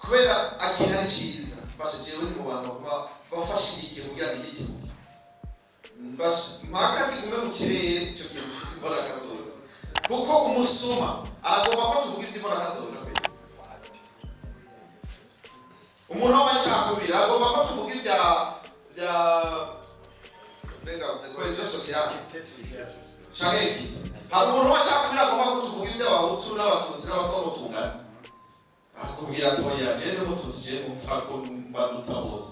kubera akina cyiza bashijewe ni mu bantu bafashiriye kugira ngo igiti mpaka kigume mu kirere cyo kimbora kazoza kuko umusuma aragomba ko tuvuga iby'imbora kazoza umuntu w'amacakubiri aragomba ko tuvuga ibya mbega cohesion sociale cyangwa ikiti hari umuntu w'amacakubiri agomba ko tuvuga iby'abahutu n'abatutsi n'abatutungana akubwira ati oya jewe n'umututsi jewe mupfako mbaduta bose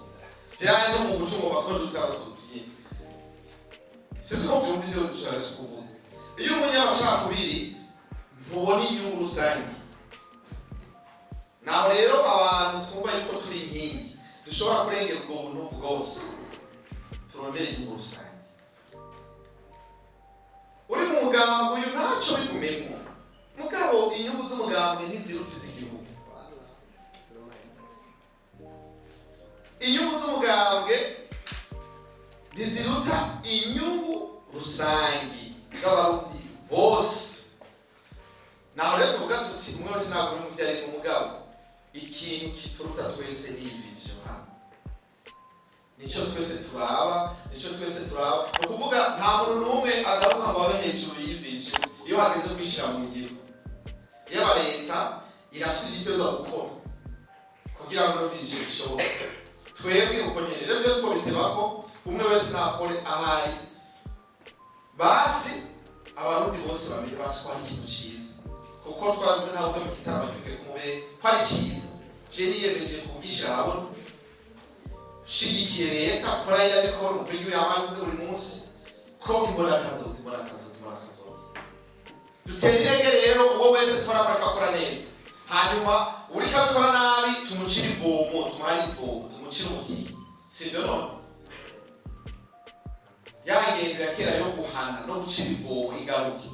jewe no mu butumwa bakora duta abatutsi sisi ko vyumva ivyo dushaka kuvuga iyo umunyamacakubiri ntubona inyungu rusange naho rero abantu twumva yuko turi inkingi dushobora kurengera ubwo buntu bwose turondera inyungu rusange uri mu mugambi uyu ntacyo bikumenya mugabo inyungu z'umugambi ntiziruta iz'igihugu inyungu z'umugambwe ntiziruta inyungu rusangi z'abarundi bose naho rero tuvuga tuti umwe wese ntabwo n'umubyari mu mugabo ikintu kituruta twese ni vision hano nicyo twese turaba ni ukuvuga nta muntu n'umwe agaruka ngo abe hejuru y'ivision iyo hageze kwishyira mu ngiro iyo leta irafite igitezo gukora kugira ngo vision ishoboke twebwe uko nyene rero byo twobiteba ko umwe wese nakore ahari basi abarundi bose bamenye basi ko ari ikintu cyiza kuko twanze ntabwo mu kitaba cyuke kumube ko ari cyiza je niyemeje kugisha abona shigikiye leta kora yabikora ubwo yamanze buri munsi ko imbora kazoza duterege rero uwo wese twarakora neza hanyuma uri kabikora nabi tumucira ivomo tumara ivomo tumucira sivyo none yagendera kera yo guhana no gucira ivomo igaruke